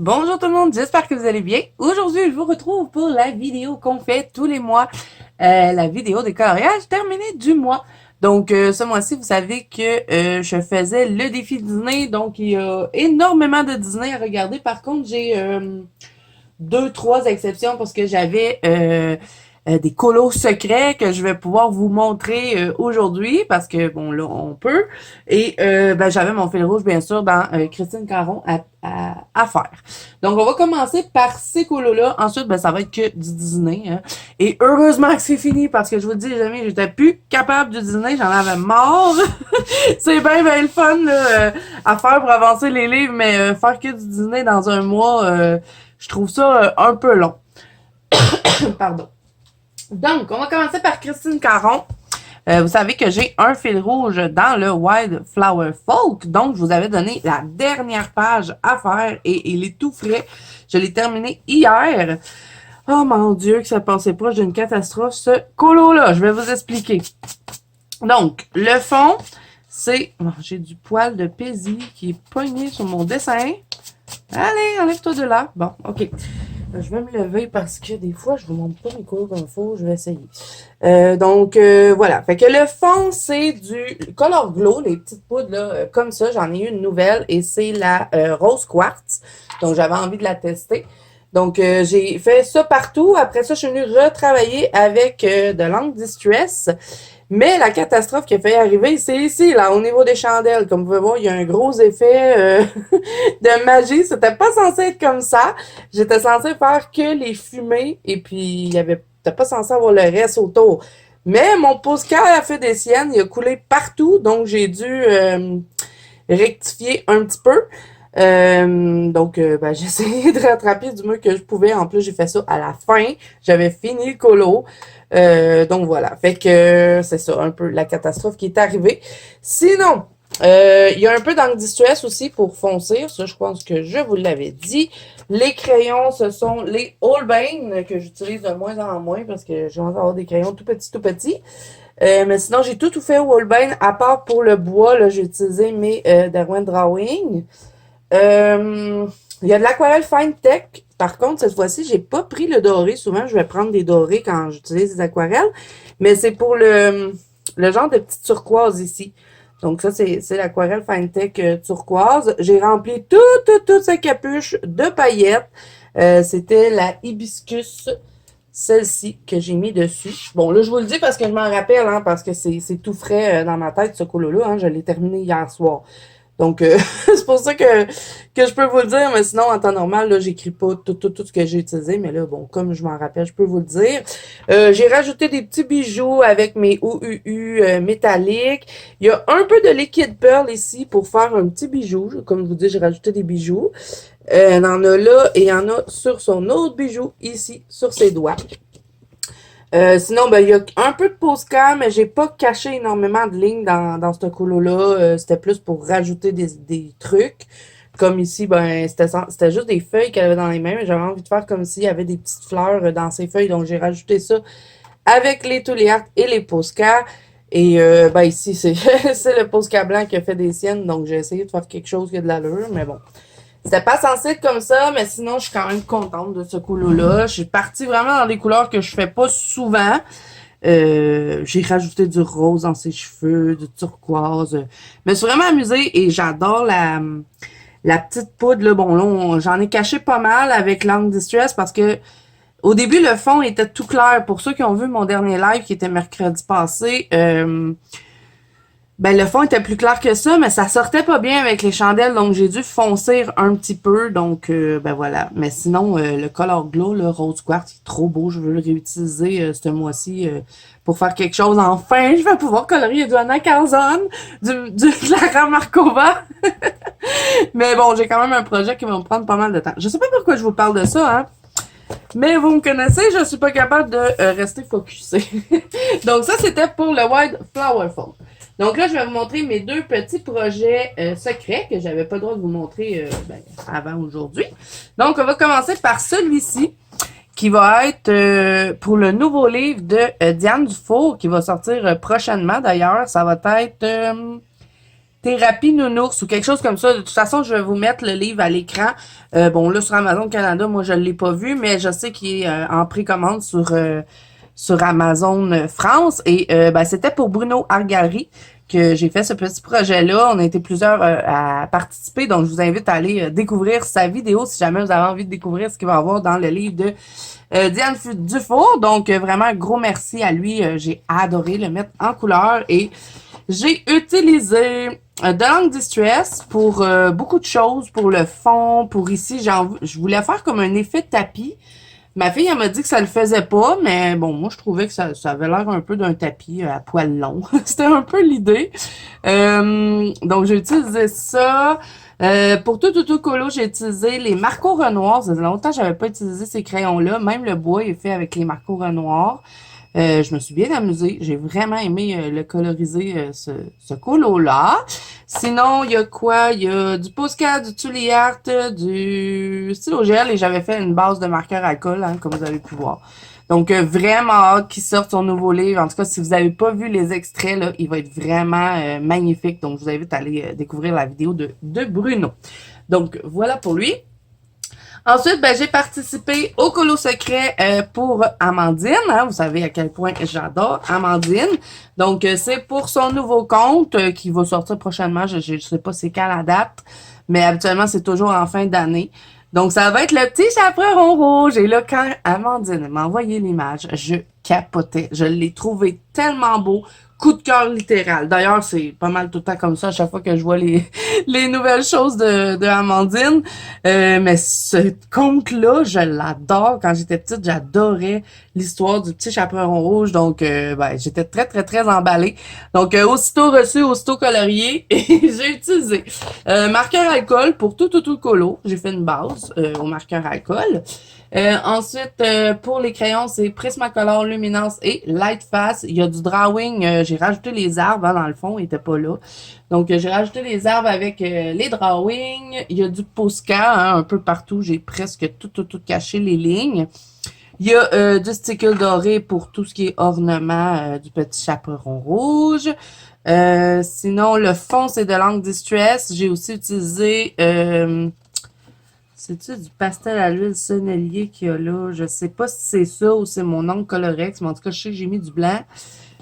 Bonjour tout le monde, j'espère que vous allez bien. Aujourd'hui, je vous retrouve pour la vidéo qu'on fait tous les mois, la vidéo des coloriages terminés du mois. Donc, ce mois-ci, vous savez que je faisais le défi Disney, donc il y a énormément de Disney à regarder. Par contre, j'ai deux, trois exceptions parce que j'avais des colos secrets que je vais pouvoir vous montrer aujourd'hui parce que bon là on peut et ben j'avais mon fil rouge bien sûr dans Christine Caron à faire. Donc on va commencer par ces colos là, ensuite ben ça va être que du Disney hein. Et heureusement que c'est fini parce que je vous dis jamais j'étais plus capable du Disney, j'en avais marre. C'est bien le fun là, à faire pour avancer les livres mais faire que du Disney dans un mois je trouve ça un peu long. Pardon. Donc, on va commencer par Christine Caron. Vous savez que j'ai un fil rouge dans le Wildflower Folk. Donc, je vous avais donné la dernière page à faire et il est tout frais. Je l'ai terminé hier. Oh mon Dieu, que ça passait proche d'une catastrophe, ce colo-là. Je vais vous expliquer. Donc, le fond, c'est... Oh, j'ai du poil de Paisy qui est pogné sur mon dessin. Allez, enlève-toi de là. Bon, ok. Je vais me lever parce que des fois, je vous montre pas mes couleurs comme il faut. Je vais essayer. Voilà. Fait que le fond, c'est du Color Glow, les petites poudres là, comme ça. J'en ai eu une nouvelle et c'est la Rose Quartz. Donc, j'avais envie de la tester. Donc, j'ai fait ça partout. Après ça, je suis venue retravailler avec de l'encre Distress. Mais la catastrophe qui a fait arriver, c'est ici, là, au niveau des chandelles. Comme vous pouvez voir, il y a un gros effet de magie. C'était pas censé être comme ça. J'étais censée faire que les fumées et puis il y avait, t'es pas censé avoir le reste autour. Mais mon Posca a fait des siennes, il a coulé partout, donc j'ai dû rectifier un petit peu. J'ai essayé de rattraper du mieux que je pouvais. En plus, j'ai fait ça à la fin. J'avais fini le colo. Donc voilà. Fait que c'est ça, un peu la catastrophe qui est arrivée. Sinon, il y a un peu d'encre Distress aussi pour foncir. Ça, je pense que je vous l'avais dit. Les crayons, ce sont les Holbein que j'utilise de moins en moins parce que j'ai envie d'avoir des crayons tout petits, tout petits. Mais sinon, j'ai tout fait au Holbein, à part pour le bois, là, j'ai utilisé mes Derwent Drawing. Il y a de l'aquarelle Fine Tech. Par contre, cette fois-ci, j'ai pas pris le doré. Souvent, je vais prendre des dorés quand j'utilise des aquarelles. Mais c'est pour le genre de petite turquoise ici. Donc ça, c'est l'aquarelle Fine Tech turquoise. J'ai rempli toute sa capuche de paillettes. C'était la hibiscus, celle-ci, que j'ai mis dessus. Bon, là, je vous le dis parce que je m'en rappelle, hein, parce que c'est tout frais dans ma tête, ce colo-là. Hein, je l'ai terminé hier soir. Donc, c'est pour ça que je peux vous le dire, mais sinon, en temps normal, là, j'écris pas tout ce que j'ai utilisé, mais là, bon, comme je m'en rappelle, je peux vous le dire. J'ai rajouté des petits bijoux avec mes OUU métalliques. Il y a un peu de liquide pearl ici pour faire un petit bijou. Comme je vous dis, j'ai rajouté des bijoux. Il en a là et il y en a sur son autre bijou ici, sur ses doigts. Sinon, ben, il y a un peu de Posca, mais j'ai pas caché énormément de lignes dans ce colo-là. C'était plus pour rajouter des trucs. Comme ici, ben, c'était juste des feuilles qu'elle avait dans les mains, mais j'avais envie de faire comme s'il y avait des petites fleurs dans ses feuilles. Donc, j'ai rajouté ça avec les Tully Art et les Posca. Et ben ici, c'est c'est le Posca blanc qui a fait des siennes. Donc, j'ai essayé de faire quelque chose qui a de l'allure, mais bon. C'était pas censé être comme ça, mais sinon, je suis quand même contente de ce colo-là. Je suis partie vraiment dans des couleurs que je fais pas souvent. J'ai rajouté du rose dans ses cheveux, du turquoise. Je me suis vraiment amusée et j'adore la petite poudre. Là. Bon, là, j'en ai caché pas mal avec l'encre Distress parce que au début, le fond était tout clair. Pour ceux qui ont vu mon dernier live qui était mercredi passé, ben le fond était plus clair que ça, mais ça sortait pas bien avec les chandelles, donc j'ai dû foncer un petit peu, donc ben voilà. Mais sinon, le Color Glow, le Rose Quartz, c'est trop beau, je veux le réutiliser ce mois-ci pour faire quelque chose. Enfin, je vais pouvoir colorier du Anna Carzon, du Clara Markova. Mais bon, j'ai quand même un projet qui va me prendre pas mal de temps. Je sais pas pourquoi je vous parle de ça, hein. Mais vous me connaissez, je suis pas capable de rester focusée. Donc ça, c'était pour le Wild Flower Folk. Donc là, je vais vous montrer mes deux petits projets secrets que j'avais pas le droit de vous montrer avant aujourd'hui. Donc, on va commencer par celui-ci qui va être pour le nouveau livre de Diane Dufour qui va sortir prochainement. D'ailleurs, ça va être Thérapie Nounours ou quelque chose comme ça. De toute façon, je vais vous mettre le livre à l'écran. Bon, là, sur Amazon Canada, moi, je ne l'ai pas vu, mais je sais qu'il est en précommande sur Amazon France. Et ben, c'était pour Bruno Argari que j'ai fait ce petit projet-là. On a été plusieurs à participer, donc je vous invite à aller découvrir sa vidéo si jamais vous avez envie de découvrir ce qu'il va y avoir dans le livre de Diane Dufour. Donc, vraiment, un gros merci à lui. J'ai adoré le mettre en couleur et j'ai utilisé de langue distress pour beaucoup de choses, pour le fond, pour ici. Je voulais faire comme un effet tapis. Ma fille, elle m'a dit que ça le faisait pas, mais bon, moi, je trouvais que ça avait l'air un peu d'un tapis à poils longs. C'était un peu l'idée. Donc, j'ai utilisé ça. Pour tout colo, j'ai utilisé les Marco Renoir. Ça faisait longtemps que j'avais pas utilisé ces crayons-là. Même le bois est fait avec les Marco Renoir. Je me suis bien amusée. J'ai vraiment aimé le coloriser, ce colo-là. Sinon, il y a quoi? Il y a du Posca, du Tully Art, du stylo gel et j'avais fait une base de marqueur alcool, hein, comme vous avez pu voir. Donc, vraiment hâte qu'il sorte son nouveau livre. En tout cas, si vous n'avez pas vu les extraits, là, il va être vraiment magnifique. Donc, je vous invite à aller découvrir la vidéo de Bruno. Donc, voilà pour lui. Ensuite, ben, j'ai participé au colo secret pour Amandine. Hein, vous savez à quel point j'adore Amandine. Donc, c'est pour son nouveau compte qui va sortir prochainement. Je sais pas c'est quand la date, mais habituellement, c'est toujours en fin d'année. Donc, ça va être le petit chaperon rouge. Et là, quand Amandine m'a envoyé l'image, je capotais. Je l'ai trouvé tellement beau. Coup de cœur littéral. D'ailleurs, c'est pas mal tout le temps comme ça à chaque fois que je vois les nouvelles choses de Amandine. Mais ce conte-là, je l'adore. Quand j'étais petite, j'adorais l'histoire du petit chaperon rouge. Donc, ben, j'étais très emballée. Donc, aussitôt reçu, aussitôt colorié, et j'ai utilisé marqueur alcool pour tout colo. J'ai fait une base au marqueur alcool. Ensuite, pour les crayons, c'est Prismacolor, Luminance et Lightface. Il y a du drawing. J'ai rajouté les arbres, hein, dans le fond, ils étaient pas là. Donc, j'ai rajouté les arbres avec les drawings. Il y a du Posca, hein, un peu partout. J'ai presque tout caché les lignes. Il y a du sticker doré pour tout ce qui est ornement du petit chaperon rouge. Sinon, le fond, c'est de l'encre Distress. J'ai aussi utilisé... c'est-tu du pastel à l'huile sonnelier qu'il y a là? Je sais pas si c'est ça ou c'est mon ongle Colorex, mais en tout cas, je sais que j'ai mis du blanc.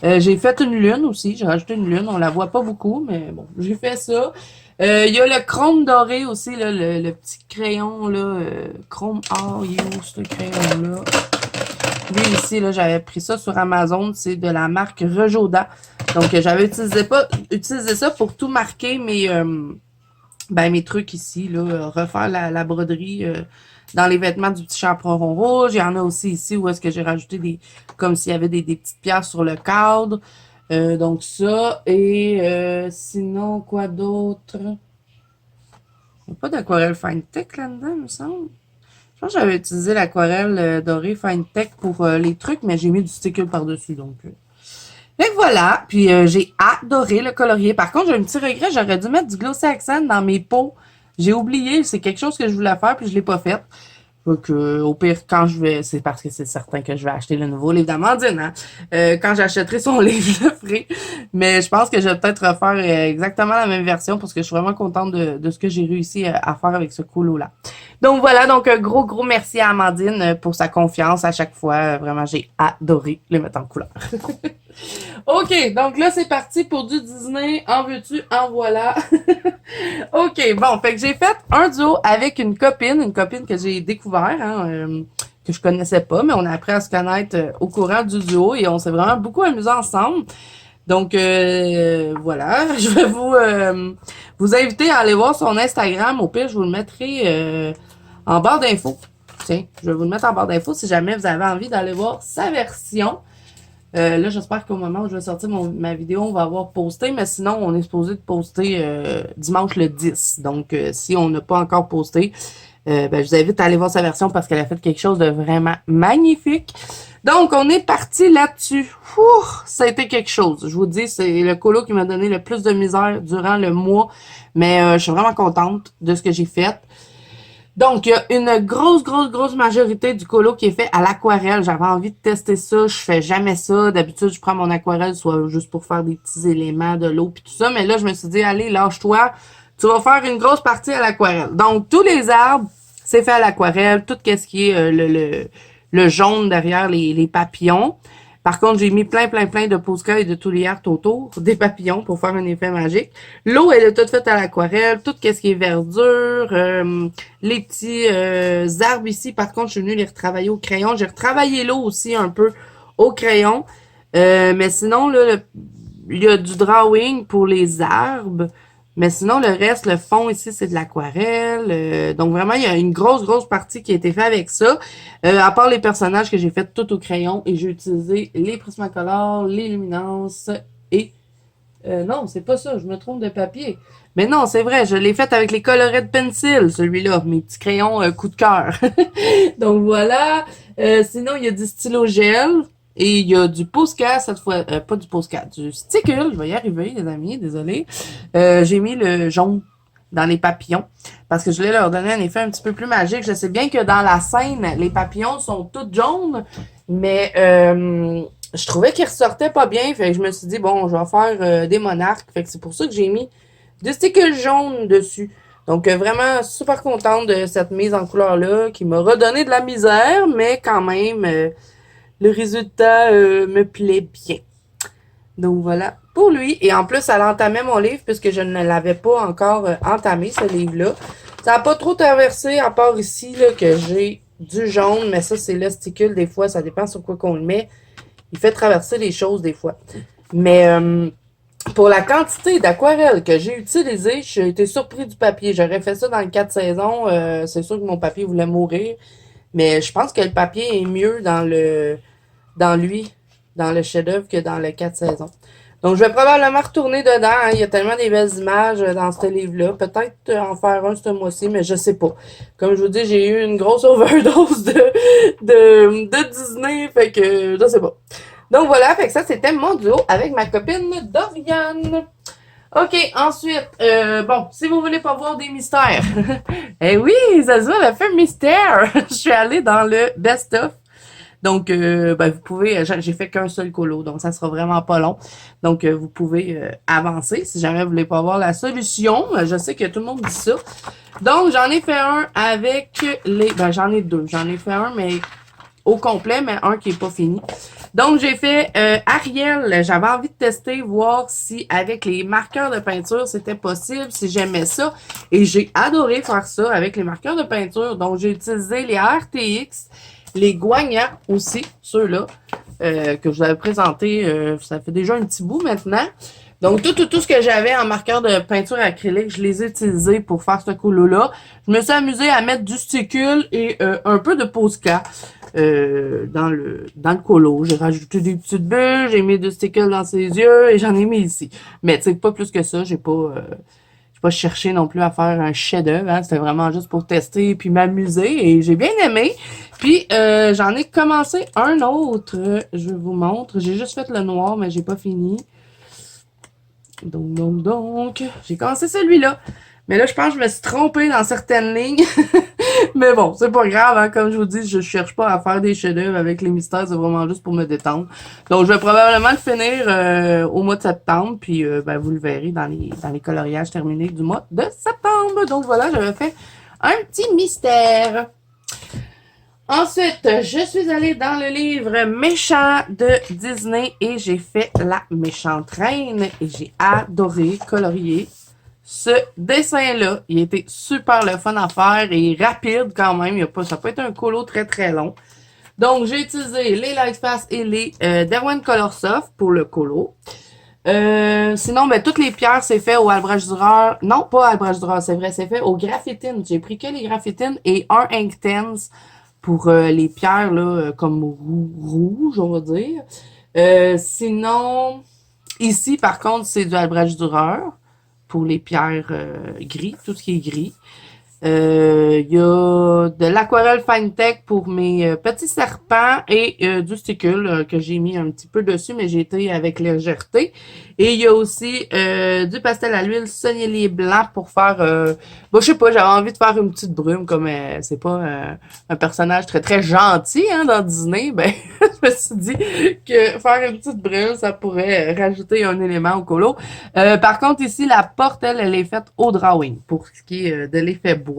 J'ai fait une lune aussi. J'ai rajouté une lune. On la voit pas beaucoup, mais bon, j'ai fait ça. Il y a le chrome doré aussi, là, le petit crayon, là, chrome Are You, ce crayon-là. Lui, ici, là, j'avais pris ça sur Amazon. C'est de la marque Rejoda. Donc, j'avais utilisé ça pour tout marquer mes trucs ici, là, refaire la broderie dans les vêtements du petit chaperon rouge. Il y en a aussi ici où est-ce que j'ai rajouté comme s'il y avait des petites pierres sur le cadre. Donc ça. Et sinon, quoi d'autre? Il n'y a pas d'aquarelle Fine Tech là-dedans, il me semble. Je pense que j'avais utilisé l'aquarelle dorée Fine Tech pour les trucs, mais j'ai mis du sticker par-dessus, donc... Fait que voilà, puis j'ai adoré le colorier. Par contre, j'ai un petit regret, j'aurais dû mettre du glossy accent dans mes pots. J'ai oublié, c'est quelque chose que je voulais faire, puis je l'ai pas fait. Donc, au pire, quand je vais... C'est parce que c'est certain que je vais acheter le nouveau livre d'Amandine, hein. Quand j'achèterai son livre, je le ferai. Mais je pense que je vais peut-être refaire exactement la même version parce que je suis vraiment contente de ce que j'ai réussi à faire avec ce colo-là. Donc voilà, donc un gros merci à Amandine pour sa confiance à chaque fois. Vraiment, j'ai adoré le mettre en couleur. OK, donc là, c'est parti pour du Disney. En veux-tu, en voilà. OK, bon, fait que j'ai fait un duo avec une copine que j'ai découvert, hein, que je connaissais pas, mais on a appris à se connaître au courant du duo et on s'est vraiment beaucoup amusé ensemble. Donc, voilà, je vais vous inviter à aller voir son Instagram. Au pire, je vous le mettrai en barre d'infos. Tiens, je vais vous le mettre en barre d'infos si jamais vous avez envie d'aller voir sa version. Là, j'espère qu'au moment où je vais sortir ma vidéo, on va avoir posté, mais sinon, on est supposé de poster dimanche le 10. Donc, si on n'a pas encore posté, ben, je vous invite à aller voir sa version parce qu'elle a fait quelque chose de vraiment magnifique. Donc, on est parti là-dessus. Ça a été quelque chose. Je vous dis, c'est le colo qui m'a donné le plus de misère durant le mois, mais je suis vraiment contente de ce que j'ai fait. Donc, il y a une grosse majorité du colo qui est fait à l'aquarelle. J'avais envie de tester ça. Je fais jamais ça. D'habitude, je prends mon aquarelle soit juste pour faire des petits éléments, de l'eau puis tout ça. Mais là, je me suis dit, allez, lâche-toi. Tu vas faire une grosse partie à l'aquarelle. Donc, tous les arbres, c'est fait à l'aquarelle. Tout ce qui est le jaune derrière les papillons. Par contre, j'ai mis plein de Posca et de Tuliart autour, des papillons pour faire un effet magique. L'eau, elle est toute faite à l'aquarelle, tout ce qui est verdure, les petits arbres ici, par contre, je suis venue les retravailler au crayon. J'ai retravaillé l'eau aussi un peu au crayon. Mais sinon, là, il y a du drawing pour les arbres. Mais sinon, le reste, le fond ici, c'est de l'aquarelle. Donc vraiment, il y a une grosse partie qui a été faite avec ça. À part les personnages que j'ai fait tout au crayon et j'ai utilisé les Prismacolor, les Luminance et... non, c'est pas ça, je me trompe de papier. Mais non, c'est vrai, je l'ai fait avec les Colored Pencil, celui-là, mes petits crayons coup de cœur. Donc voilà. Sinon, il y a du stylo gel. Et il y a du Posca, cette fois, pas du Posca, du Stickle, je vais y arriver, les amis, désolé. J'ai mis le jaune dans les papillons, parce que je voulais leur donner un effet un petit peu plus magique. Je sais bien que dans la scène, les papillons sont tous jaunes, mais je trouvais qu'ils ressortaient pas bien, fait que je me suis dit, bon, je vais faire des monarques, fait que c'est pour ça que j'ai mis du Stickle jaune dessus. Donc, vraiment super contente de cette mise en couleur-là, qui m'a redonné de la misère, mais quand même... le résultat me plaît bien. Donc voilà pour lui. Et en plus, elle entamait mon livre puisque je ne l'avais pas encore entamé, ce livre-là. Ça n'a pas trop traversé, à part ici, là, que j'ai du jaune, mais ça, c'est le sticule des fois. Ça dépend sur quoi qu'on le met. Il fait traverser les choses des fois. Mais pour la quantité d'aquarelle que j'ai utilisée, j'ai été surpris du papier. J'aurais fait ça dans le 4 saisons. C'est sûr que mon papier voulait mourir. Mais je pense que le papier est mieux dans lui, dans le chef-d'œuvre que dans le 4 saisons. Donc, je vais probablement retourner dedans. Hein. Il y a tellement des belles images dans ce livre-là. Peut-être en faire un ce mois-ci, mais je sais pas. Comme je vous dis, j'ai eu une grosse overdose de Disney, fait que je sais pas. Donc voilà, fait que ça, c'était mon duo avec ma copine Doriane. OK, ensuite, bon, si vous voulez pas voir des mystères, eh oui, ça se voit, elle a fait mystère. Je suis allée dans le best-of. Donc, ben, vous pouvez, j'ai fait qu'un seul colo, donc ça sera vraiment pas long. Donc, vous pouvez avancer si jamais vous voulez pas voir la solution. Je sais que tout le monde dit ça. Donc, j'en ai fait un avec les... Ben, j'en ai deux. J'en ai fait un, mais au complet, mais un qui est pas fini. Donc, j'ai fait Ariel. J'avais envie de tester, voir si avec les marqueurs de peinture, c'était possible, si j'aimais ça. Et j'ai adoré faire ça avec les marqueurs de peinture. Donc, j'ai utilisé les RTX, les Guagna aussi, ceux-là, que je vous avais présenté, ça fait déjà un petit bout maintenant. Donc, tout ce que j'avais en marqueur de peinture acrylique, je les ai utilisés pour faire ce colo-là. Je me suis amusée à mettre du sticule et un peu de Posca dans le colo. J'ai rajouté des petites bulles, j'ai mis du stickle dans ses yeux et j'en ai mis ici. Mais tu sais, pas plus que ça, j'ai pas cherché non plus à faire un chef-d'œuvre, hein. C'était vraiment juste pour tester et puis m'amuser et j'ai bien aimé. Puis j'en ai commencé un autre, je vous montre. J'ai juste fait le noir, mais j'ai pas fini. Donc, j'ai commencé celui-là. Mais là, je pense que je me suis trompée dans certaines lignes. Mais bon, c'est pas grave, hein. Comme je vous dis, je cherche pas à faire des chefs-d'œuvre avec les mystères, c'est vraiment juste pour me détendre. Donc, je vais probablement le finir au mois de septembre, puis ben, vous le verrez dans les coloriages terminés du mois de septembre. Donc voilà, j'avais fait un petit mystère. Ensuite, je suis allée dans le livre Méchant de Disney et j'ai fait la méchante reine et j'ai adoré colorier ce dessin-là. Il était super le fun à faire et rapide quand même. Ça peut être un colo très long. Donc, j'ai utilisé les Lightfast et les Derwent Colorsoft pour le colo. Sinon, ben, toutes les pierres, c'est fait au albrage dureur. Non, pas albrage dureur, c'est vrai, c'est fait au graphitine. J'ai pris que les graphitines et un Inktense pour les pierres là, comme rouge, on va dire. Sinon, ici, par contre, c'est du albrage dureur pour les pierres gris, tout ce qui est gris. Il y a de l'aquarelle Fine Tech pour mes petits serpents et du sticule que j'ai mis un petit peu dessus, mais j'ai été avec légèreté. Et il y a aussi du pastel à l'huile sonnelier blanc pour faire... bon, je sais pas, j'avais envie de faire une petite brume, comme c'est pas un personnage très très gentil hein, dans Disney, ben je me suis dit que faire une petite brume, ça pourrait rajouter un élément au colo. Par contre, ici, la porte, elle est faite au drawing pour ce qui est de l'effet bois.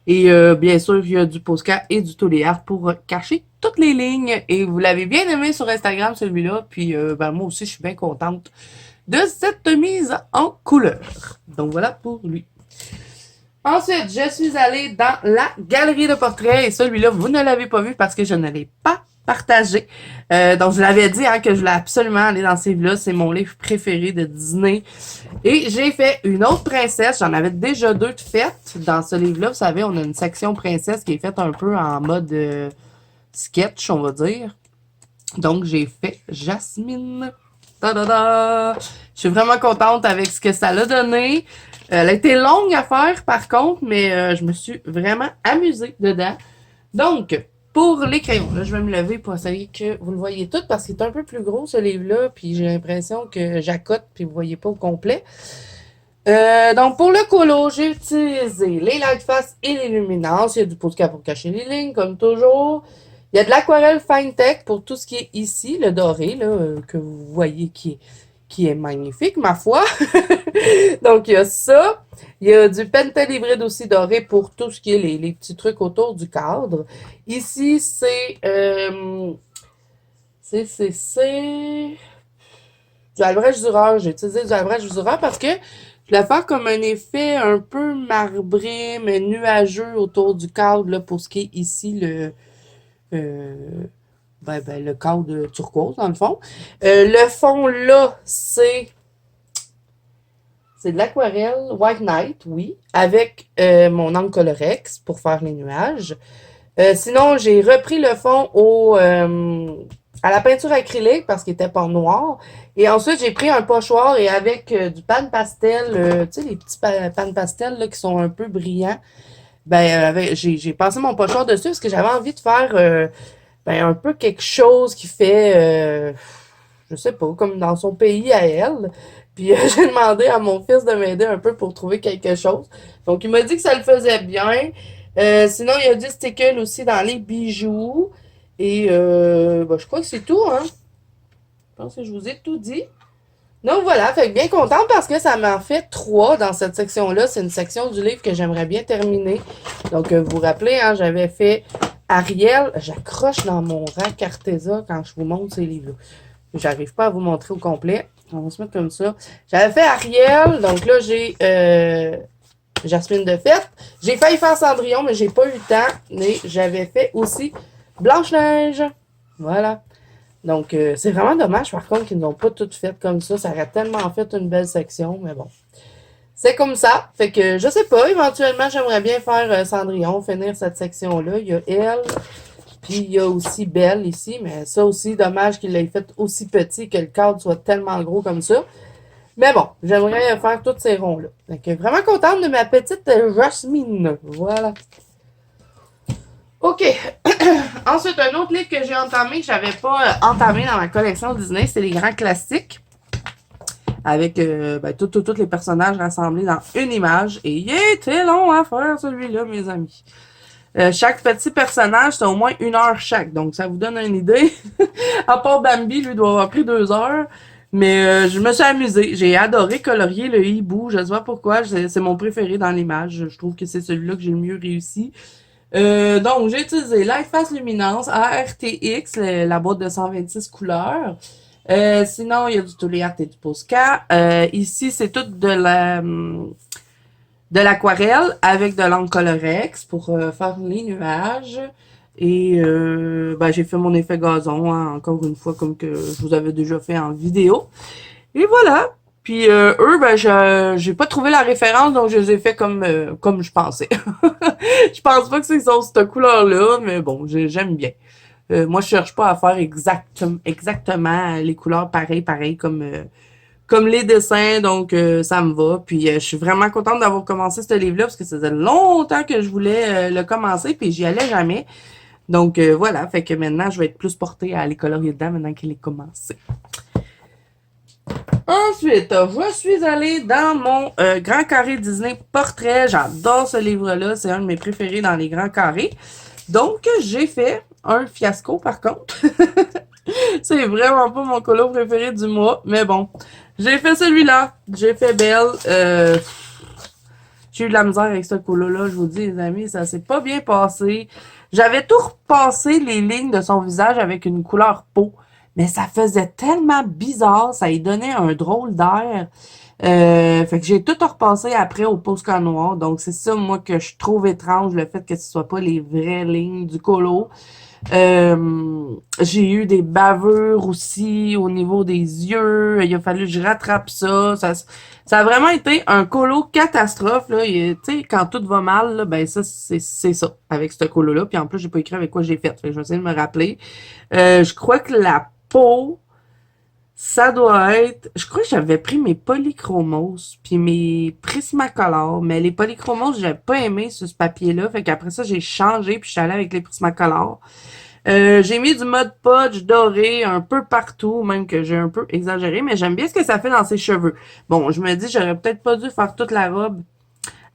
Et bien sûr, il y a du Posca et du Toliard pour cacher toutes les lignes. Et vous l'avez bien aimé sur Instagram, celui-là. Puis ben, moi aussi, je suis bien contente de cette mise en couleur. Donc voilà pour lui. Ensuite, je suis allée dans la galerie de portraits. Et celui-là, vous ne l'avez pas vu parce que je ne l'ai pas partagé. Donc, je l'avais dit hein, que je voulais absolument aller dans ces livres-là. C'est mon livre préféré de Disney. Et j'ai fait une autre princesse. J'en avais déjà deux de faites dans ce livre-là. Vous savez, on a une section princesse qui est faite un peu en mode sketch, on va dire. Donc, j'ai fait Jasmine. Ta-da-da! Je suis vraiment contente avec ce que ça l'a donné. Elle a été longue à faire, par contre, mais je me suis vraiment amusée dedans. Donc, pour les crayons, là, je vais me lever pour essayer que vous le voyez tout, parce qu'il est un peu plus gros, ce livre-là, puis j'ai l'impression que j'accote, puis vous voyez pas au complet. Donc, pour le colo, j'ai utilisé les Lightfast et les luminances. Il y a du Posca pour cacher les lignes, comme toujours. Il y a de l'aquarelle Fine Tech pour tout ce qui est ici, le doré, là, que vous voyez qui est magnifique, ma foi. Donc, il y a ça. Il y a du Pentel hybride aussi doré pour tout ce qui est les petits trucs autour du cadre. Ici, c'est du Albrecht Dürer. J'ai utilisé du Albrecht Dürer parce que je voulais faire comme un effet un peu marbré, mais nuageux autour du cadre, là, pour ce qui est ici, euh, le cadre turquoise, dans le fond. Le fond, là, c'est de l'aquarelle White Knight, oui, avec mon encre Colorex pour faire les nuages. Sinon, j'ai repris le fond à la peinture acrylique parce qu'il était pas noir. Et ensuite, j'ai pris un pochoir et avec du pan pastel, tu sais, les petits pan pastel là, qui sont un peu brillants. J'ai passé mon pochoir dessus parce que j'avais envie de faire un peu quelque chose qui fait, je sais pas, comme dans son pays à elle. Puis j'ai demandé à mon fils de m'aider un peu pour trouver quelque chose. Donc, il m'a dit que ça le faisait bien. Sinon, il y a du sticker aussi dans les bijoux. Et je crois que c'est tout, hein. Je pense que je vous ai tout dit. Donc voilà, fait que bien contente parce que ça m'en fait trois dans cette section-là. C'est une section du livre que j'aimerais bien terminer. Donc, vous vous rappelez, hein, j'avais fait Ariel. J'accroche dans mon rack Arteza quand je vous montre ces livres-là. J'arrive pas à vous montrer au complet. On va se mettre comme ça. J'avais fait Ariel. Donc là, j'ai Jasmine de Fête. J'ai failli faire Cendrillon, mais j'ai pas eu le temps. Mais j'avais fait aussi Blanche-Neige. Voilà. Donc, c'est vraiment dommage, par contre, qu'ils n'ont pas toutes faites comme ça. Ça aurait tellement fait une belle section, mais bon. C'est comme ça. Fait que, je sais pas, éventuellement, j'aimerais bien faire Cendrillon, finir cette section-là. Il y a elle, puis il y a aussi Belle ici, mais ça aussi, dommage qu'il l'ait fait aussi petit, que le cadre soit tellement gros comme ça. Mais bon, j'aimerais faire tous ces ronds-là. Donc, vraiment contente de ma petite Jasmine. Voilà. OK. Ensuite, un autre livre que j'ai entamé, que j'avais pas entamé dans ma collection Disney, c'est les grands classiques. Avec tous les personnages rassemblés dans une image. Et il était long à faire, celui-là, mes amis. Chaque petit personnage, c'est au moins 1 heure chaque. Donc, ça vous donne une idée. À part Bambi, lui, doit avoir pris 2 heures. Mais je me suis amusée. J'ai adoré colorier le hibou. Je ne sais pas pourquoi. C'est mon préféré dans l'image. Je trouve que c'est celui-là que j'ai le mieux réussi. Donc, j'ai utilisé Lightfast Luminance ARTX, la boîte de 126 couleurs. Sinon, il y a du Toliard et du Posca. Ici, c'est tout de l'aquarelle avec de l'encre Colorex pour faire les nuages. Et j'ai fait mon effet gazon, hein, encore une fois, comme que je vous avais déjà fait en vidéo. Et voilà. Puis eux, j'ai pas trouvé la référence, donc je les ai fait comme je pensais. Je pense pas que c'est cette couleur-là, mais bon, j'aime bien. Moi, je cherche pas à faire exactement les couleurs pareilles comme comme les dessins, donc ça me va. Puis je suis vraiment contente d'avoir commencé ce livre-là parce que ça faisait longtemps que je voulais le commencer, puis j'y allais jamais. Donc voilà, fait que maintenant je vais être plus portée à aller colorier dedans maintenant qu'il est commencé. Ensuite, je suis allée dans mon Grand Carré Disney Portrait. J'adore ce livre-là, c'est un de mes préférés dans les grands carrés. Donc j'ai fait un fiasco par contre. C'est vraiment pas mon colo préféré du mois, mais bon. J'ai fait celui-là. J'ai fait Belle. J'ai eu de la misère avec ce colo-là, je vous dis, les amis, ça s'est pas bien passé. J'avais tout repassé les lignes de son visage avec une couleur peau, mais ça faisait tellement bizarre, ça lui donnait un drôle d'air. Fait que j'ai tout repassé après au Posca noir. Donc c'est ça, moi, que je trouve étrange, le fait que ce soit pas les vraies lignes du colo. J'ai eu des bavures aussi au niveau des yeux. Il a fallu que je rattrape ça. Ça a vraiment été un colo catastrophe. Là. Tu sais, quand tout va mal, là, ben ça, c'est ça, avec ce colo-là. Puis en plus, j'ai pas écrit avec quoi j'ai fait. Fait que je vais essayer de me rappeler. Je crois que la peau, ça doit être... Je crois que j'avais pris mes polychromos puis mes Prismacolor, mais les polychromos, j'ai pas aimé sur ce papier-là. Fait qu'après ça, j'ai changé puis je suis allée avec les Prismacolor. J'ai mis du Mod Podge doré un peu partout, même que j'ai un peu exagéré, mais j'aime bien ce que ça fait dans ses cheveux. Bon, je me dis, j'aurais peut-être pas dû faire toute la robe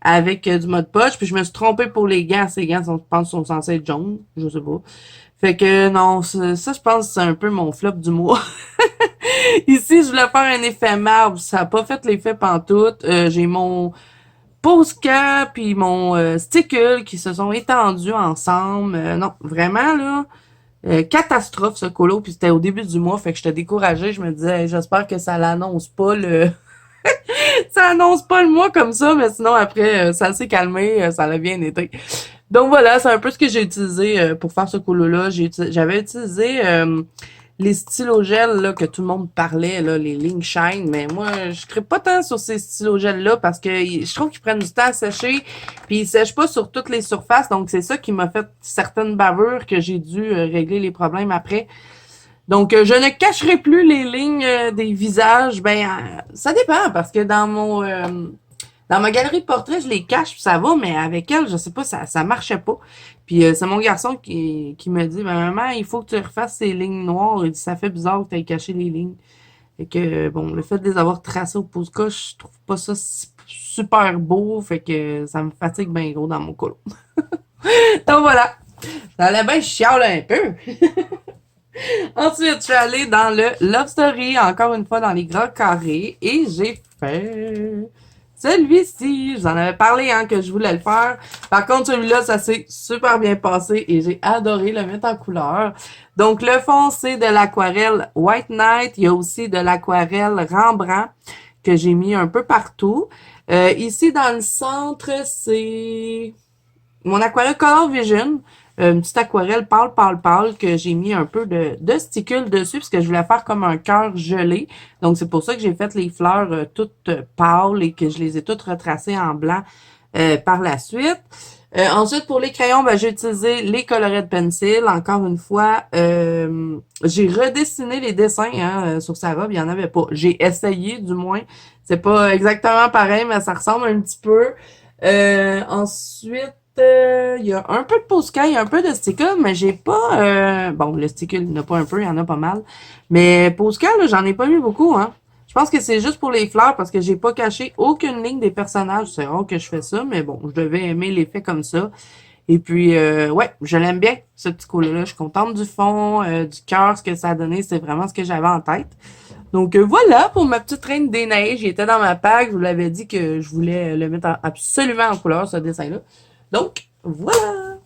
avec du Mod Podge, puis je me suis trompée pour les gants. Ces gants, je pense, sont censés être jaunes, je sais pas. Fait que non, ça, je pense que c'est un peu mon flop du mois. Ici, je voulais faire un effet marbre, ça a pas fait l'effet pantoute. J'ai mon Posca puis mon Stickle qui se sont étendus ensemble. Non, vraiment là, catastrophe ce colo. Puis c'était au début du mois, fait que j'étais découragée. Je me disais, hey, j'espère que ça l'annonce pas le, ça annonce pas le mois comme ça, mais sinon après ça s'est calmé, ça l'a bien été. Donc voilà, c'est un peu ce que j'ai utilisé pour faire ce colo-là. J'avais utilisé les stylogels là, que tout le monde parlait, là, les Link Shine, mais moi, je crée pas tant sur ces stylogels-là parce que je trouve qu'ils prennent du temps à sécher, puis ils sèchent pas sur toutes les surfaces, donc c'est ça qui m'a fait certaines bavures que j'ai dû régler les problèmes après. Donc, je ne cacherai plus les lignes des visages. Ben, ça dépend, parce que dans ma galerie de portraits, je les cache, puis ça va, mais avec elle, je sais pas, ça marchait pas. Puis c'est mon garçon qui me dit, ben, maman, il faut que tu refasses ces lignes noires. Il dit, ça fait bizarre que tu aies caché les lignes. Fait que, bon, le fait de les avoir tracées au Posca, je trouve pas ça super beau. Fait que ça me fatigue bien gros dans mon colo. Donc voilà. Ça allait bien chiale un peu. Ensuite, je suis allée dans le Love Story, encore une fois dans les grands carrés, et j'ai fait celui-ci. Je vous en avais parlé, hein, que je voulais le faire. Par contre, celui-là, ça s'est super bien passé et j'ai adoré le mettre en couleur. Donc, le fond, c'est de l'aquarelle White Knight. Il y a aussi de l'aquarelle Rembrandt que j'ai mis un peu partout. Ici, dans le centre, c'est mon aquarelle Color Vision. Une petite aquarelle pâle que j'ai mis un peu de sticule dessus parce que je voulais faire comme un cœur gelé. Donc, c'est pour ça que j'ai fait les fleurs toutes pâles et que je les ai toutes retracées en blanc par la suite. Ensuite, pour les crayons, ben, j'ai utilisé les Colored Pencil. Encore une fois, j'ai redessiné les dessins sur sa robe. Il n'y en avait pas. J'ai essayé, du moins. C'est pas exactement pareil, mais ça ressemble un petit peu. Ensuite, il y a un peu de Posca, il y a un peu de stickle, mais j'ai pas... bon, le stickle, il n'y en a pas un peu, il y en a pas mal. Mais Posca, là, j'en ai pas mis beaucoup, hein. Je pense que c'est juste pour les fleurs parce que j'ai pas caché aucune ligne des personnages. C'est rare que je fais ça, mais bon, je devais aimer l'effet comme ça. Et puis, ouais, je l'aime bien, ce petit collet-là. Je suis contente du fond, du cœur, ce que ça a donné. C'est vraiment ce que j'avais en tête. Donc, voilà pour ma petite Reine des Neiges. Il était dans ma pack. Je vous l'avais dit que je voulais le mettre absolument en couleur, ce dessin-là. Donc, voilà.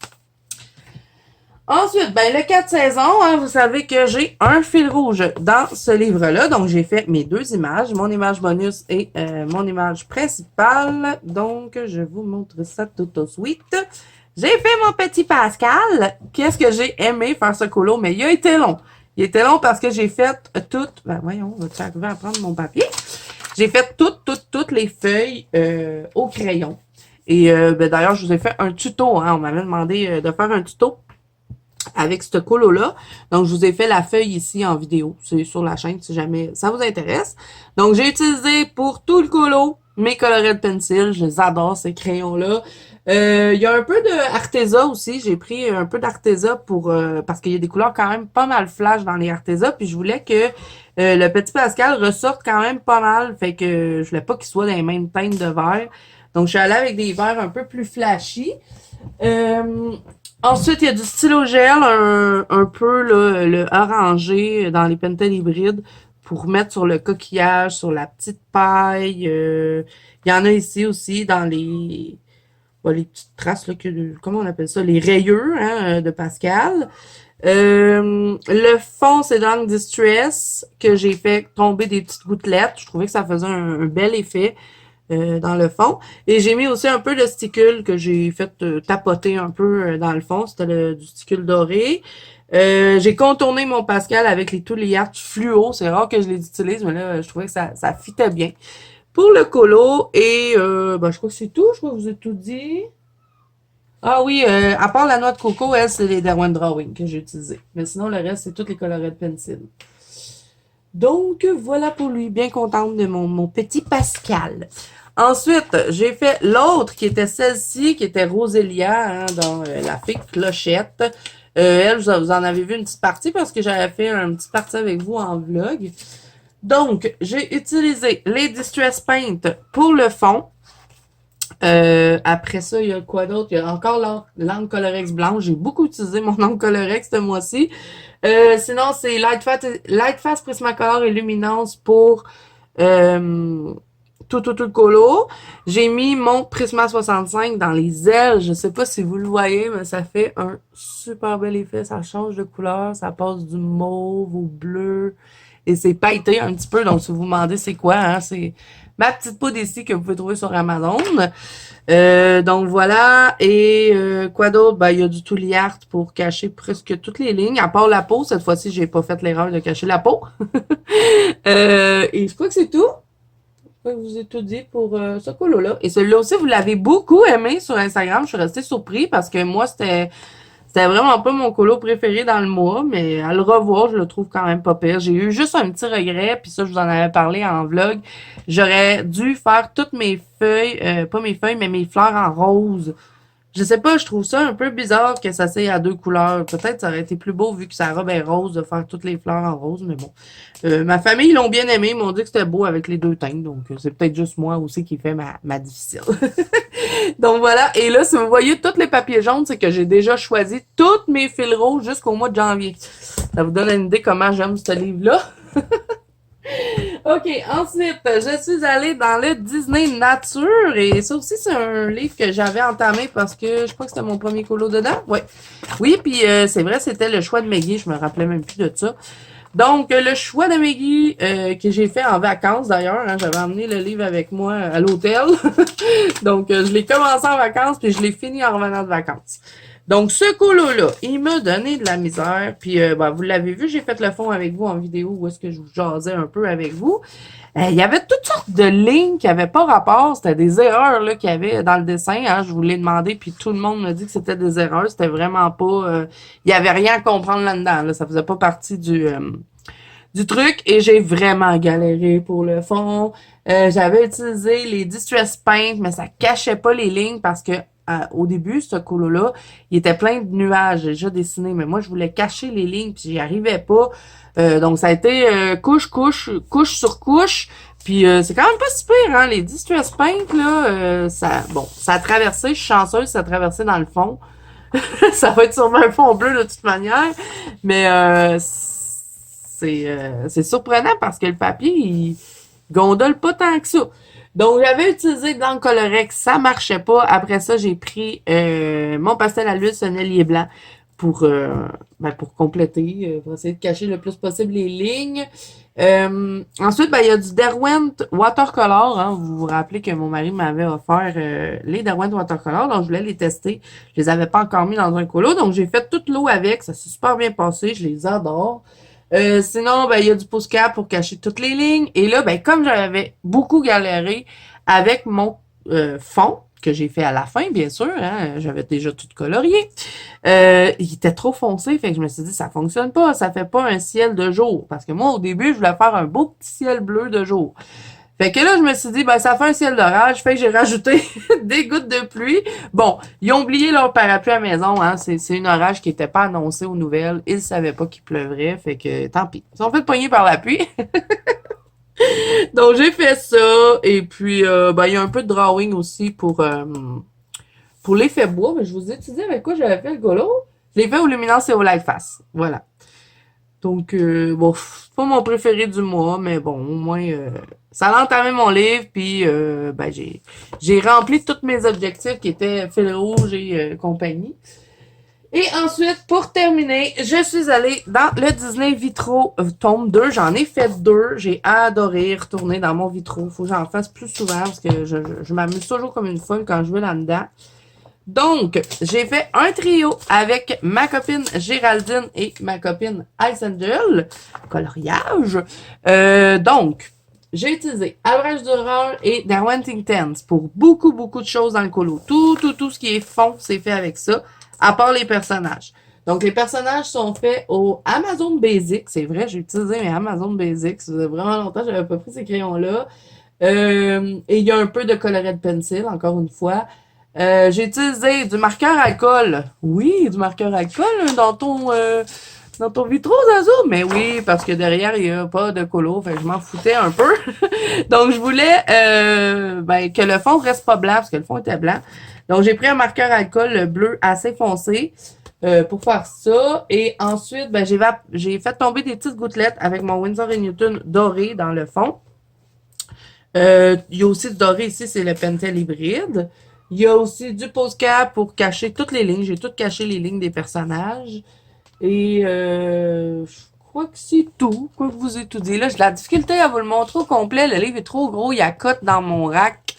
Ensuite, ben le 4 saisons, hein, vous savez que j'ai un fil rouge dans ce livre-là. Donc, j'ai fait mes deux images, mon image bonus et mon image principale. Donc, je vous montre ça tout de suite. J'ai fait mon petit Pascal. Qu'est-ce que j'ai aimé faire ce colo, mais il a été long. Il était long parce que j'ai fait toutes... Ben voyons, on va arriver à prendre mon papier. J'ai fait toutes les feuilles au crayon. Et ben, d'ailleurs, je vous ai fait un tuto. Hein, on m'avait demandé de faire un tuto avec ce colo-là. Donc, je vous ai fait la feuille ici en vidéo. C'est sur la chaîne si jamais ça vous intéresse. Donc, j'ai utilisé pour tout le colo mes Colored Pencil. Je les adore, ces crayons-là. Il y a un peu de Arteza aussi. J'ai pris un peu d'Arteza pour parce qu'il y a des couleurs quand même pas mal flash dans les Arteza. Puis, je voulais que le petit Pascal ressorte quand même pas mal. Fait que je voulais pas qu'il soit dans les mêmes teintes de vert. Donc, je suis allée avec des verts un peu plus flashy. Euh, Ensuite, il y a du stylo gel, un peu là, le orangé dans les Pentel hybrides pour mettre sur le coquillage, sur la petite paille. Il y en a ici aussi dans les petites traces, là, comment on appelle ça? Les rayures hein, de Pascal. Le fond, c'est dans le Distress que j'ai fait tomber des petites gouttelettes. Je trouvais que ça faisait un bel effet dans le fond. Et j'ai mis aussi un peu de sticule que j'ai fait tapoter un peu dans le fond. C'était du sticule doré. J'ai contourné mon Pascal avec les Touliarts fluo. C'est rare que je les utilise, mais là, je trouvais que ça fitait bien. Pour le colo, et ben, je crois que c'est tout. Je crois que je vous ai tout dit. Ah oui, à part la noix de coco, elle, c'est les Derwent Drawing que j'ai utilisé. Mais sinon, le reste, c'est toutes les Colored Pencil. Donc, voilà pour lui. Bien contente de mon petit Pascal. Ensuite, j'ai fait l'autre qui était celle-ci, qui était Rosélia, hein, dans la fée clochette. Elle, vous en avez vu une petite partie parce que j'avais fait une petite partie avec vous en vlog. Donc, j'ai utilisé les Distress Paint pour le fond. Après ça, il y a quoi d'autre? Il y a encore l'encre Colorex blanche. J'ai beaucoup utilisé mon encre Colorex ce mois-ci. Sinon, c'est Light Fast Prismacolor et Luminance pour tout le colo. J'ai mis mon Prisma 65 dans les ailes. Je sais pas si vous le voyez, mais ça fait un super bel effet. Ça change de couleur. Ça passe du mauve au bleu. Et c'est pailleté un petit peu. Donc, si vous vous demandez c'est quoi, hein, c'est ma petite poudre ici que vous pouvez trouver sur Amazon. Donc voilà. Et quoi d'autre? Ben, il y a du Tooly Art pour cacher presque toutes les lignes. À part la peau. Cette fois-ci, j'ai pas fait l'erreur de cacher la peau. Et je crois que c'est tout. Je vous ai tout dit pour ce colo-là. Et celui-là aussi, vous l'avez beaucoup aimé sur Instagram. Je suis restée surpris parce que moi, c'était vraiment pas mon colo préféré dans le mois, mais à le revoir, je le trouve quand même pas pire. J'ai eu juste un petit regret, puis ça, je vous en avais parlé en vlog. J'aurais dû faire toutes mes feuilles, pas mes feuilles, mais mes fleurs en rose. Je sais pas, je trouve ça un peu bizarre que ça s'aille à deux couleurs. Peut-être ça aurait été plus beau vu que sa robe est rose de faire toutes les fleurs en rose, mais bon. Ma famille, ils l'ont bien aimé, ils m'ont dit que c'était beau avec les deux teintes, donc c'est peut-être juste moi aussi qui fait ma difficile. Donc voilà, et là, si vous voyez tous les papiers jaunes, c'est que j'ai déjà choisi tous mes fils rouges jusqu'au mois de janvier. Ça vous donne une idée comment j'aime ce livre-là. OK, ensuite, je suis allée dans le Disney Nature et ça aussi, c'est un livre que j'avais entamé parce que je crois que c'était mon premier colo dedans. Ouais. Oui, puis c'est vrai, c'était le choix de Maggie, je me rappelais même plus de ça. Donc, le choix de Maggie que j'ai fait en vacances d'ailleurs, hein, j'avais emmené le livre avec moi à l'hôtel. Donc, je l'ai commencé en vacances puis je l'ai fini en revenant de vacances. Donc, ce colo-là, il m'a donné de la misère. Puis, ben, vous l'avez vu, j'ai fait le fond avec vous en vidéo où est-ce que je vous jasais un peu avec vous. Il y avait toutes sortes de lignes qui n'avaient pas rapport. C'était des erreurs là qu'il y avait dans le dessin. Hein. Je vous l'ai demandé, puis tout le monde m'a dit que c'était des erreurs. C'était vraiment pas... il y avait rien à comprendre là-dedans. Là. Ça faisait pas partie du truc. Et j'ai vraiment galéré pour le fond. J'avais utilisé les Distress Paint, mais ça cachait pas les lignes parce que au début, ce colo-là, il était plein de nuages déjà dessinés, mais moi, je voulais cacher les lignes, puis j'y arrivais pas. Donc, ça a été couche sur couche. Puis, c'est quand même pas si pire, hein. Les Distress Paint, là, ça a traversé. Je suis chanceuse, ça a traversé dans le fond. Ça va être sûrement un fond bleu de toute manière. Mais c'est surprenant parce que le papier, il gondole pas tant que ça. Donc, j'avais utilisé dans le Colorex, ça marchait pas. Après ça, j'ai pris mon pastel à l'huile sonnelier blanc pour compléter, pour essayer de cacher le plus possible les lignes. Ensuite, il y a du Derwent Watercolor. Hein. Vous vous rappelez que mon mari m'avait offert les Derwent Watercolor, donc je voulais les tester. Je les avais pas encore mis dans un colo, donc j'ai fait toute l'eau avec. Ça s'est super bien passé, je les adore. Sinon, il y a du pouce-cap pour cacher toutes les lignes. Et là, comme j'avais beaucoup galéré avec mon fond, que j'ai fait à la fin, bien sûr, hein, j'avais déjà tout colorié. Il était trop foncé, fait que je me suis dit, ça fonctionne pas, ça fait pas un ciel de jour. Parce que moi, au début, je voulais faire un beau petit ciel bleu de jour. Fait que là, je me suis dit, ben, ça fait un ciel d'orage. Fait que j'ai rajouté des gouttes de pluie. Bon, ils ont oublié leur parapluie à la maison, hein. C'est une orage qui était pas annoncée aux nouvelles. Ils savaient pas qu'il pleuvrait. Fait que, tant pis. Ils sont fait pogner par la pluie. Donc, j'ai fait ça. Et puis, ben, il y a un peu de drawing aussi pour l'effet bois. Mais je vous ai dit avec quoi j'avais fait le golo. Je l'ai fait au luminance et au light face. Voilà. Donc, bon, c'est pas mon préféré du mois, mais bon, au moins, ça a entamé mon livre, puis ben, j'ai rempli tous mes objectifs qui étaient fil rouge et compagnie. Et ensuite, pour terminer, je suis allée dans le Disney Vitro tome 2. J'en ai fait 2. J'ai adoré retourner dans mon vitro. Faut que j'en fasse plus souvent parce que je m'amuse toujours comme une folle quand je vais là-dedans. Donc, j'ai fait un trio avec ma copine Géraldine et ma copine Ice Angel. Coloriage. Donc, j'ai utilisé Abrage Dureur et Darwin Tens pour beaucoup, beaucoup de choses dans le colo. Tout ce qui est fond, c'est fait avec ça, à part les personnages. Donc, les personnages sont faits au Amazon Basics. C'est vrai, j'ai utilisé mes Amazon Basics. Ça faisait vraiment longtemps que j'avais pas pris ces crayons-là. Et il y a un peu de Colored Pencil, encore une fois. J'ai utilisé du marqueur alcool. Oui, du marqueur alcool dans ton vitro, Zazo. Mais oui, parce que derrière, il n'y a pas de colo. Fait que je m'en foutais un peu. Donc, je voulais ben, que le fond reste pas blanc, parce que le fond était blanc. Donc, j'ai pris un marqueur alcool bleu assez foncé pour faire ça. Et ensuite, ben, j'ai fait tomber des petites gouttelettes avec mon Winsor & Newton doré dans le fond. Il y a aussi du doré ici, c'est le Pentel hybride. Il y a aussi du Posca pour cacher toutes les lignes. J'ai tout caché les lignes des personnages. Et je crois que c'est tout. Quoi que vous ai tout dit. Là, j'ai de la difficulté à vous le montrer au complet. Le livre est trop gros. Il accote dans mon rack.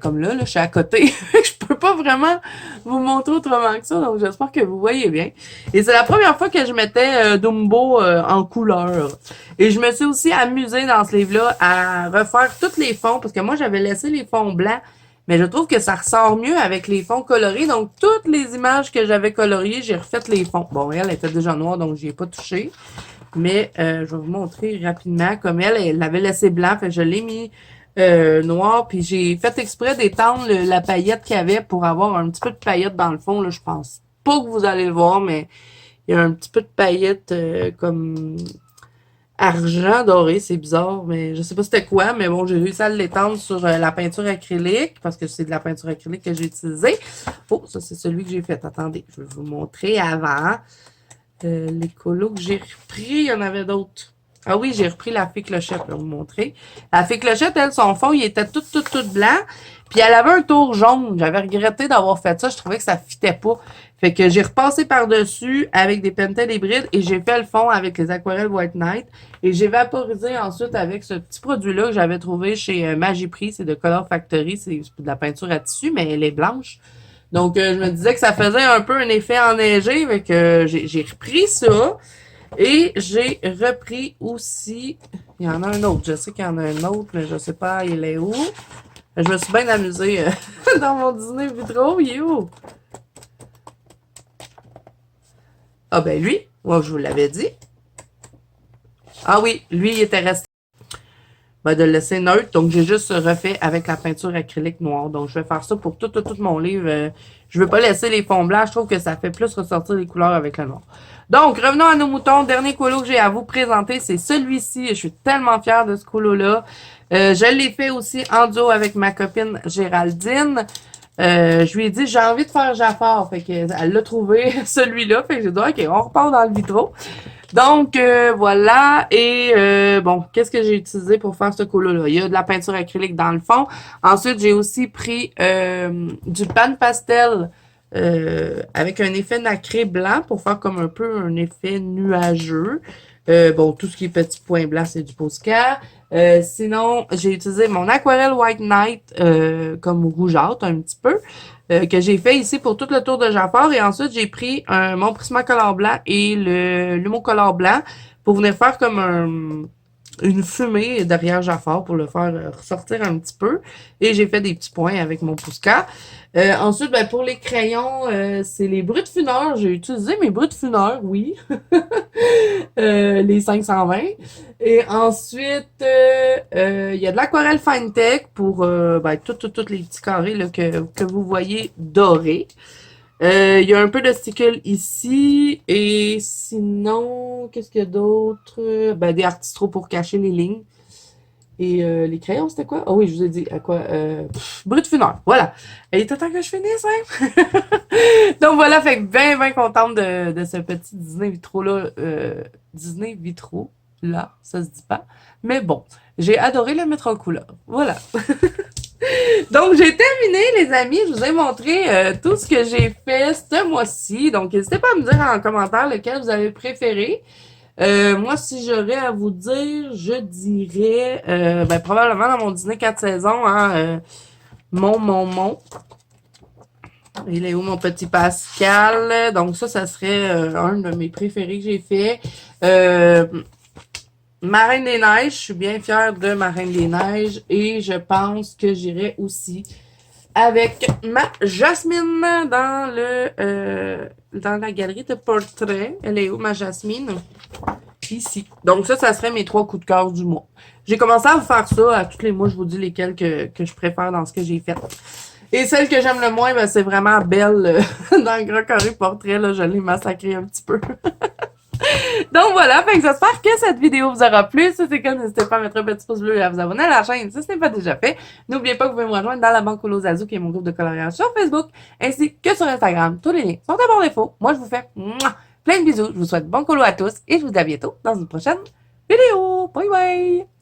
Comme là, je suis à côté. Je peux pas vraiment vous montrer autrement que ça. Donc, j'espère que vous voyez bien. Et c'est la première fois que je mettais Dumbo en couleur. Et je me suis aussi amusée dans ce livre-là à refaire tous les fonds. Parce que moi, j'avais laissé les fonds blancs. Mais je trouve que ça ressort mieux avec les fonds colorés. Donc, toutes les images que j'avais coloriées, j'ai refait les fonds. Bon, elle était déjà noire, donc j'y ai pas touché. Mais je vais vous montrer rapidement. Comme elle l'avait laissé blanc, fait que je l'ai mis noir. Puis j'ai fait exprès d'étendre la paillette qu'il y avait pour avoir un petit peu de paillette dans le fond. Là, je pense pas que vous allez le voir, mais il y a un petit peu de paillette comme argent doré, c'est bizarre, mais je sais pas c'était quoi, mais bon, j'ai réussi à l'étendre sur la peinture acrylique, parce que c'est de la peinture acrylique que j'ai utilisée. Oh, ça c'est celui que j'ai fait. Attendez, je vais vous montrer avant. Les colos que j'ai repris, il y en avait d'autres. Ah oui, j'ai repris la fée clochette, je vais vous montrer. La fée clochette, elle, son fond, il était tout blanc. Puis elle avait un tour jaune. J'avais regretté d'avoir fait ça. Je trouvais que ça fitait pas. Fait que j'ai repassé par-dessus avec des Pentel hybrides et j'ai fait le fond avec les aquarelles White Knight. Et j'ai vaporisé ensuite avec ce petit produit-là que j'avais trouvé chez Magipris. C'est de Color Factory. C'est de la peinture à tissu, mais elle est blanche. Donc, je me disais que ça faisait un peu un effet enneigé. Fait que j'ai repris ça. Et j'ai repris aussi... Il y en a un autre. Je sais qu'il y en a un autre, mais je sais pas il est où. Je me suis bien amusée dans mon Disney Vitro. Il est où? Ah ben lui, moi je vous l'avais dit. Ah oui, lui il était resté. Ben, de le laisser neutre. Donc j'ai juste refait avec la peinture acrylique noire. Donc je vais faire ça pour tout mon livre. Je veux pas laisser les fonds blancs. Je trouve que ça fait plus ressortir les couleurs avec le noir. Donc revenons à nos moutons. Dernier colo que j'ai à vous présenter, c'est celui-ci. Je suis tellement fière de ce colo-là. Je l'ai fait aussi en duo avec ma copine Géraldine. Je lui ai dit, j'ai envie de faire Jafar. Fait que elle l'a trouvé, celui-là. Fait que j'ai dit, OK, on repart dans le vitro. Donc, voilà. Et bon, qu'est-ce que j'ai utilisé pour faire ce colo-là? Il y a de la peinture acrylique dans le fond. Ensuite, j'ai aussi pris du pan pastel avec un effet nacré blanc pour faire comme un peu un effet nuageux. Bon, tout ce qui est petits points blancs, c'est du Posca. Sinon, j'ai utilisé mon aquarelle White Knight comme rougeâtre un petit peu, que j'ai fait ici pour tout le tour de Jafar. Et ensuite, j'ai pris mon Prismacolor blanc et le Lumocolor blanc pour venir faire comme une fumée derrière Jafar pour le faire ressortir un petit peu. Et j'ai fait des petits points avec mon Posca. Ensuite, ben, pour les crayons, c'est les brutes funeurs. J'ai utilisé mes brutes funeurs, oui. Les 520. Et ensuite, il y a de l'aquarelle Fine Tech pour ben, tous les petits carrés là, que vous voyez dorés. Il y a un peu de stickle ici. Et sinon, qu'est-ce qu'il y a d'autre? Ben, des artistros pour cacher les lignes. Et les crayons, c'était quoi? Ah oui, je vous ai dit, à quoi? Brut funeur, voilà. Et il était temps que je finisse, hein? Donc voilà, fait que bien contente de ce petit Disney Vitro-là. Disney Vitro, là, ça se dit pas. Mais bon, j'ai adoré le mettre en couleur. Voilà. Donc, j'ai terminé, les amis. Je vous ai montré tout ce que j'ai fait ce mois-ci. Donc, n'hésitez pas à me dire en commentaire lequel vous avez préféré. Moi, si j'aurais à vous dire, je dirais, ben, probablement dans mon dîner 4 saisons, hein, mon. Il est où mon petit Pascal? Donc ça serait un de mes préférés que j'ai fait. Ma Reine des Neiges, je suis bien fière de Ma Reine des Neiges et je pense que j'irai aussi avec ma Jasmine dans la galerie de portraits. Elle est où ma Jasmine? Ici. Donc ça serait mes 3 coups de cœur du mois. J'ai commencé à vous faire ça à tous les mois. Je vous dis lesquels que je préfère dans ce que j'ai fait. Et celle que j'aime le moins, ben, c'est vraiment Belle dans le Grand Carré Portrait. Là, je l'ai massacré un petit peu. Donc voilà, fait que j'espère que cette vidéo vous aura plu. Si c'est comme, n'hésitez pas à mettre un petit pouce bleu et à vous abonner à la chaîne si ce n'est pas déjà fait. N'oubliez pas que vous pouvez me rejoindre dans la banque Zazu, qui est mon groupe de coloriage sur Facebook, ainsi que sur Instagram. Tous les liens sont à barre d'infos. Moi, je vous fais plein de bisous. Je vous souhaite bon colo à tous et je vous dis à bientôt dans une prochaine vidéo. Bye bye!